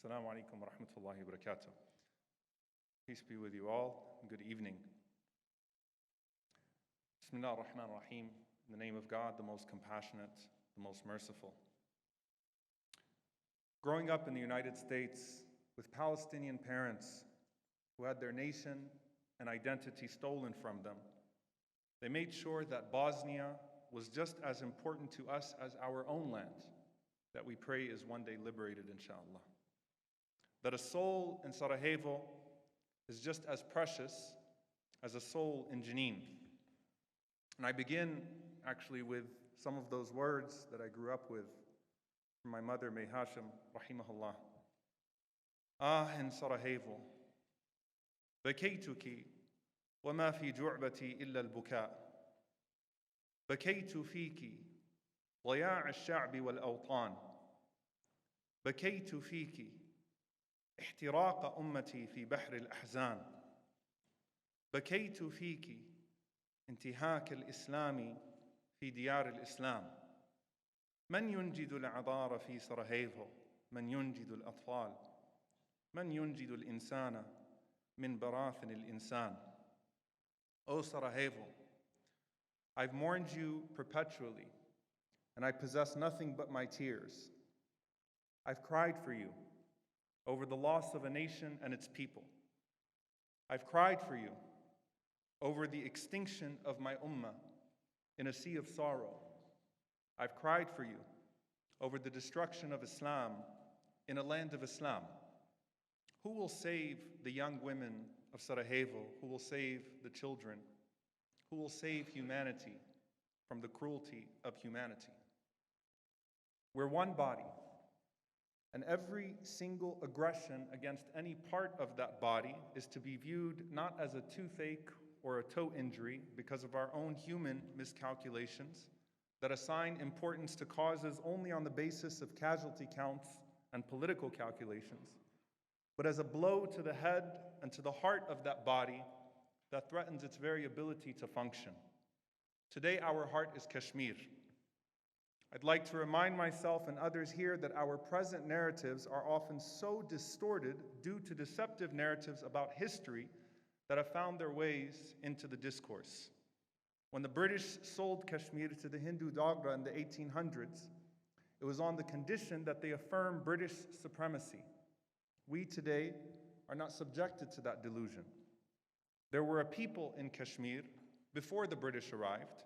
Assalamu alaikum wa rahmatullahi wa barakatuh. Peace be with you all, and good evening. Bismillah ar-Rahman ar-Rahim, in the name of God, the most compassionate, the most merciful. Growing up in the United States with Palestinian parents who had their nation and identity stolen from them, they made sure that Bosnia was just as important to us as our own land, that we pray is one day liberated, inshallah. That a soul in Sarajevo is just as precious as a soul in Jenin. And I begin actually with some of those words that I grew up with from my mother, May Hashim, rahimahullah. Ah, in Sarajevo, بكيتك وما في جعبتي إلا البكاء. بكيت فيك ضياع الشعب والأوطان. بكيت فيك احتراق أمتي في بحر الأحزان. بكيت فيك انتهاك الإسلام في ديار الإسلام. من ينجد العذار في سراجيفو؟ من ينجد الأطفال؟ من ينجد الإنسان من براثن الإنسان? O Sarajevo, I've mourned you perpetually, and I possess nothing but my tears. I've cried for you over the loss of a nation and its people. I've cried for you over the extinction of my ummah in a sea of sorrow. I've cried for you over the destruction of Islam in a land of Islam. Who will save the young women of Sarajevo? Who will save the children? Who will save humanity from the cruelty of humanity? We're one body, and every single aggression against any part of that body is to be viewed not as a toothache or a toe injury because of our own human miscalculations that assign importance to causes only on the basis of casualty counts and political calculations, but as a blow to the head and to the heart of that body that threatens its very ability to function. Today, our heart is Kashmir. I'd like to remind myself and others here that our present narratives are often so distorted due to deceptive narratives about history that have found their ways into the discourse. When the British sold Kashmir to the Hindu Dogra in the 1800s, it was on the condition that they affirm British supremacy. We today are not subjected to that delusion. There were a people in Kashmir before the British arrived,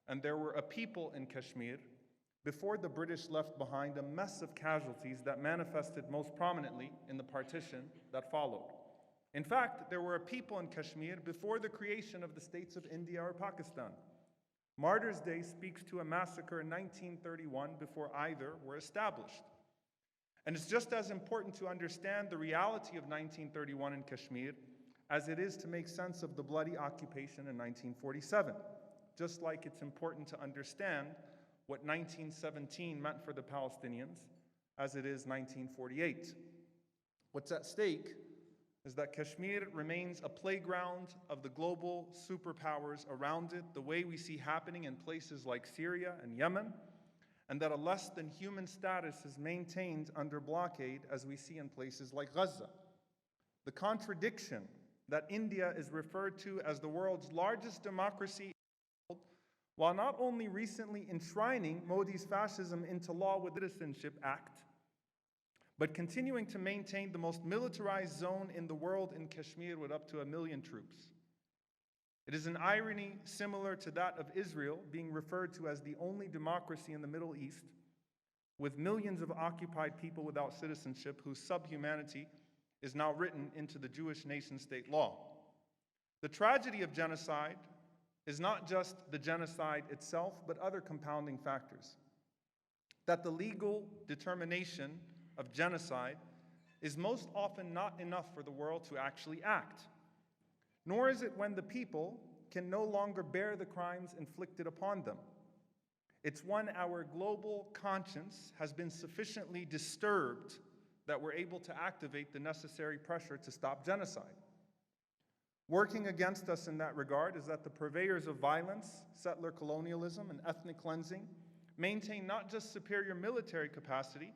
and there were a people in Kashmir before the British left behind a mess of casualties that manifested most prominently in the partition that followed. In fact, there were a people in Kashmir before the creation of the states of India or Pakistan. Martyrs' Day speaks to a massacre in 1931 before either were established. And it's just as important to understand the reality of 1931 in Kashmir as it is to make sense of the bloody occupation in 1947, just like it's important to understand what 1917 meant for the Palestinians as it is 1948. What's at stake is that Kashmir remains a playground of the global superpowers around it, the way we see happening in places like Syria and Yemen, and that a less than human status is maintained under blockade as we see in places like Gaza. The contradiction that India is referred to as the world's largest democracy, while not only recently enshrining Modi's fascism into law with the Citizenship Act, but continuing to maintain the most militarized zone in the world in Kashmir with up to 1 million troops. It is an irony similar to that of Israel being referred to as the only democracy in the Middle East, with millions of occupied people without citizenship whose subhumanity is now written into the Jewish nation-state law. The tragedy of genocide is not just the genocide itself, but other compounding factors. That the legal determination of genocide is most often not enough for the world to actually act. Nor is it when the people can no longer bear the crimes inflicted upon them. It's when our global conscience has been sufficiently disturbed that we're able to activate the necessary pressure to stop genocide. Working against us in that regard is that the purveyors of violence, settler colonialism, and ethnic cleansing maintain not just superior military capacity,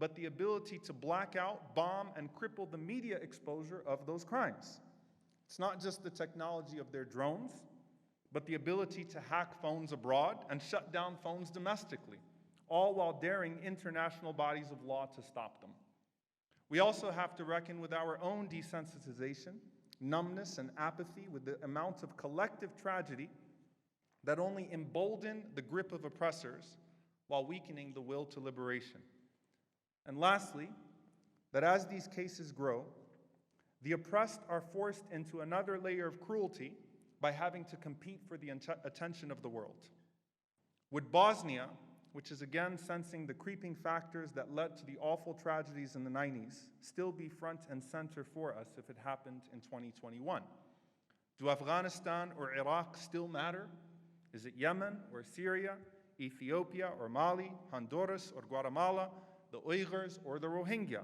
but the ability to black out, bomb, and cripple the media exposure of those crimes. It's not just the technology of their drones, but the ability to hack phones abroad and shut down phones domestically, all while daring international bodies of law to stop them. We also have to reckon with our own desensitization, numbness, and apathy with the amount of collective tragedy that only embolden the grip of oppressors while weakening the will to liberation. And lastly, that as these cases grow, the oppressed are forced into another layer of cruelty by having to compete for the attention of the world. Would Bosnia, which is again sensing the creeping factors that led to the awful tragedies in the 90s, still be front and center for us if it happened in 2021? Do Afghanistan or Iraq still matter? Is it Yemen or Syria, Ethiopia or Mali, Honduras or Guatemala, the Uyghurs or the Rohingya?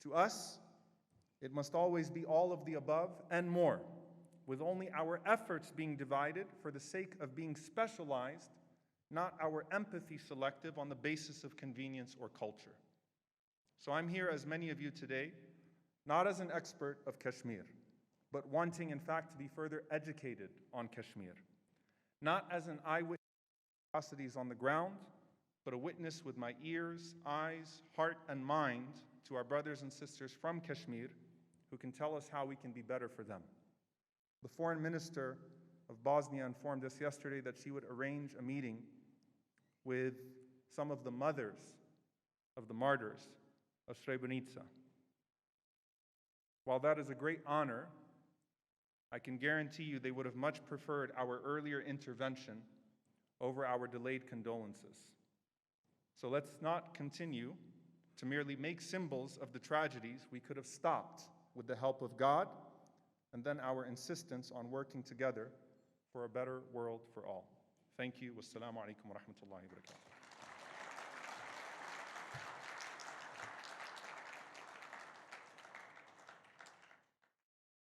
To us, it must always be all of the above and more, with only our efforts being divided for the sake of being specialized, not our empathy selective on the basis of convenience or culture. So I'm here, as many of you today, not as an expert of Kashmir, but wanting, in fact, to be further educated on Kashmir. Not as an eyewitness to atrocities on the ground, but a witness with my ears, eyes, heart, and mind to our brothers and sisters from Kashmir who can tell us how we can be better for them. The foreign minister of Bosnia informed us yesterday that she would arrange a meeting with some of the mothers of the martyrs of Srebrenica. While that is a great honor, I can guarantee you they would have much preferred our earlier intervention over our delayed condolences. So let's not continue to merely make symbols of the tragedies we could have stopped with the help of God, and then our insistence on working together for a better world for all. Thank you. Wassalamu alaikum wa rahmatullahi wa barakatuh.